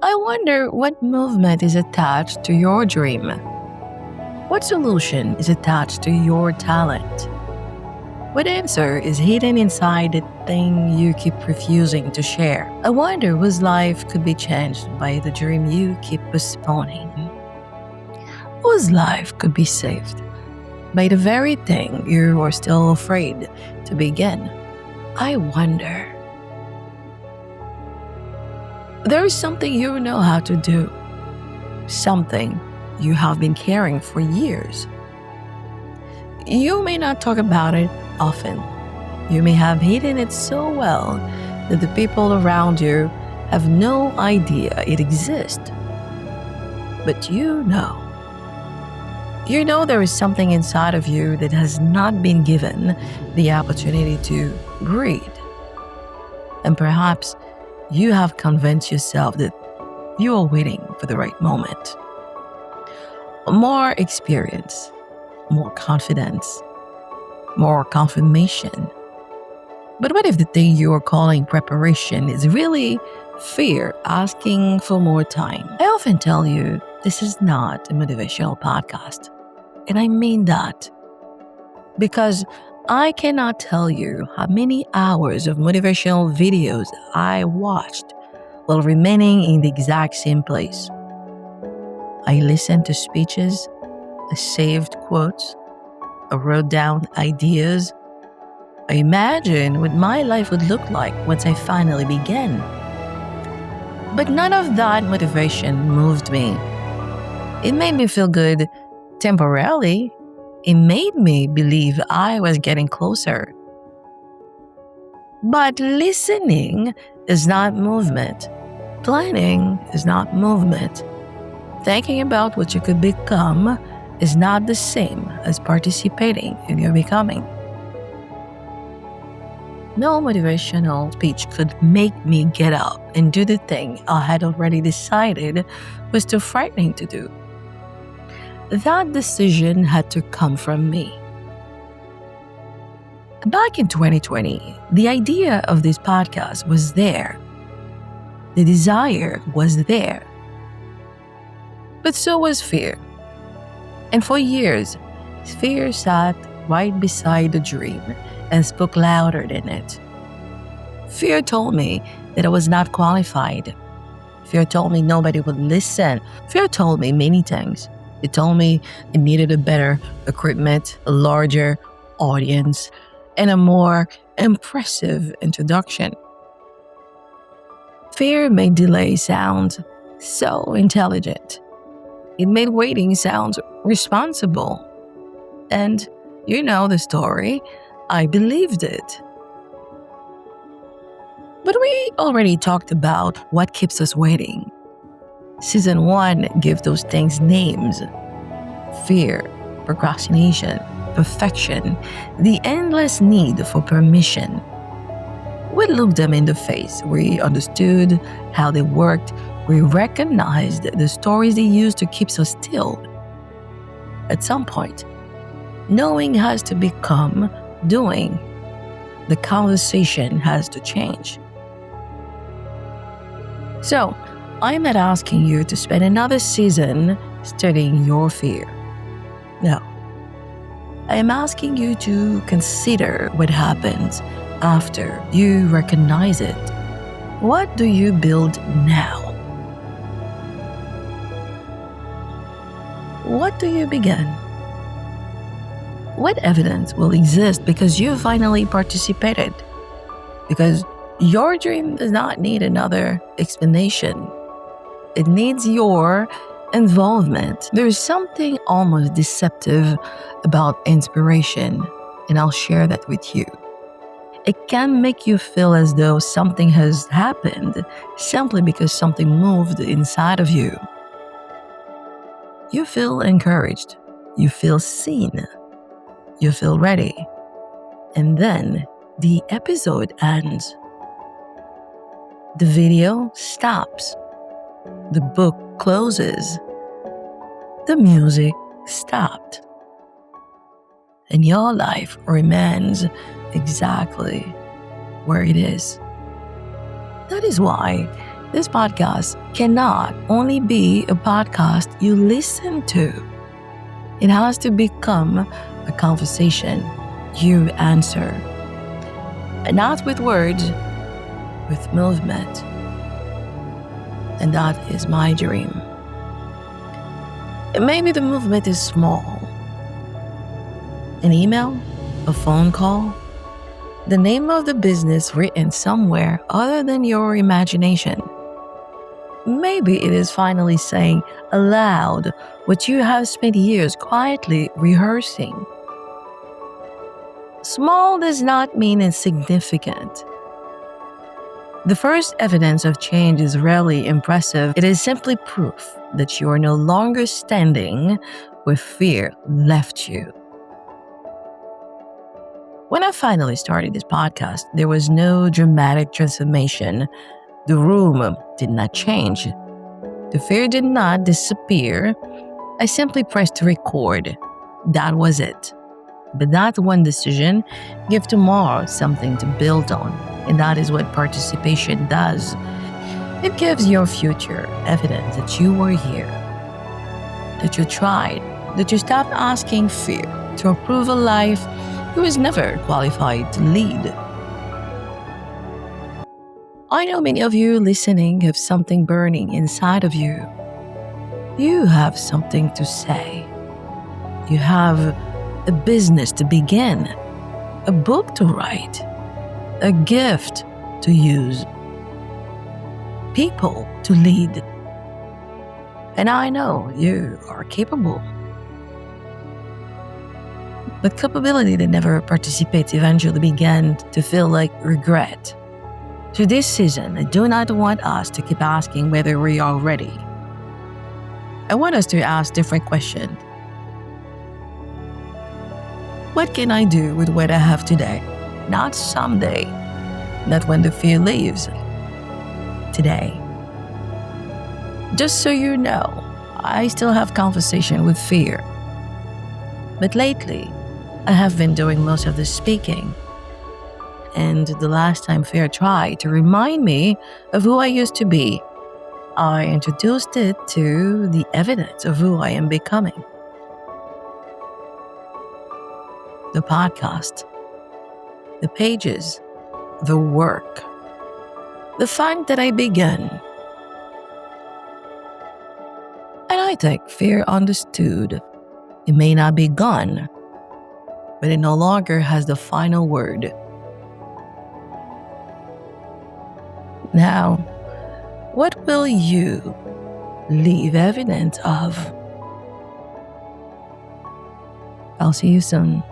I wonder what movement is attached to your dream. What solution is attached to your talent? What answer is hidden inside the thing you keep refusing to share? I wonder whose life could be changed by the dream you keep postponing. Whose life could be saved by the very thing you are still afraid to begin? I wonder. There is something you know how to do, something you have been caring for years. You may not talk about it often. You may have hidden it so well that the people around you have no idea it exists. But you know. You know there is something inside of you that has not been given the opportunity to breathe. And perhaps you have convinced yourself that you are waiting for the right moment. More experience, more confidence, more confirmation. But what if the thing you are calling preparation is really fear asking for more time? I often tell you this is not a motivational podcast. And I mean that because I cannot tell you how many hours of motivational videos I watched while remaining in the exact same place. I listened to speeches, I saved quotes, I wrote down ideas. I imagined what my life would look like once I finally began. But none of that motivation moved me. It made me feel good temporarily. It made me believe I was getting closer. But listening is not movement. Planning is not movement. Thinking about what you could become is not the same as participating in your becoming. No motivational speech could make me get up and do the thing I had already decided was too frightening to do. That decision had to come from me. Back in 2020, the idea of this podcast was there. The desire was there. But so was fear. And for years, fear sat right beside the dream and spoke louder than it. Fear told me that I was not qualified. Fear told me nobody would listen. Fear told me many things. It told me it needed a better equipment, a larger audience, and a more impressive introduction. Fear made delay sound so intelligent. It made waiting sound responsible. And you know the story. I believed it. But we already talked about what keeps us waiting. Season 1 gave those things names. Fear, procrastination, perfection, the endless need for permission. We looked them in the face. We understood how they worked. We recognized the stories they used to keep us still. At some point, knowing has to become doing. The conversation has to change. So, I'm not asking you to spend another season studying your fear. No. I am asking you to consider what happens after you recognize it. What do you build now? What do you begin? What evidence will exist because you finally participated? Because your dream does not need another explanation. It needs your involvement. There is something almost deceptive about inspiration, and I'll share that with you. It can make you feel as though something has happened simply because something moved inside of you. You feel encouraged. You feel seen. You feel ready. And then the episode ends. The video stops. The book closes. The music stopped. And your life remains exactly where it is. That is why This podcast cannot only be a podcast you listen to. It has to become a conversation you answer. And not with words, with movement. And that is my dream. And maybe the movement is small. An email, a phone call, the name of the business written somewhere other than your imagination. Maybe it is finally saying aloud what you have spent years quietly rehearsing. Small does not mean insignificant. The first evidence of change is rarely impressive. It is simply proof that you are no longer standing where fear left you. When I finally started this podcast, there was no dramatic transformation. The room did not change. The fear did not disappear. I simply pressed record. That was it. But that one decision gave tomorrow something to build on. And that is what participation does. It gives your future evidence that you were here, that you tried, that you stopped asking fear to approve a life you was never qualified to lead. I know many of you listening have something burning inside of you. You have something to say. You have a business to begin, a book to write, a gift to use, people to lead. And I know you are capable. But capability that never participates eventually began to feel like regret. So this season, I do not want us to keep asking whether we are ready. I want us to ask different questions. What can I do with what I have today? Not someday, not when the fear leaves. Today. Just so you know, I still have conversation with fear. But lately, I have been doing most of the speaking. And the last time fear tried to remind me of who I used to be, I introduced it to the evidence of who I am becoming. The podcast, the pages, the work, the fact that I began. And I think fear understood. It may not be gone, but it no longer has the final word. Now, what will you leave evidence of? I'll see you soon.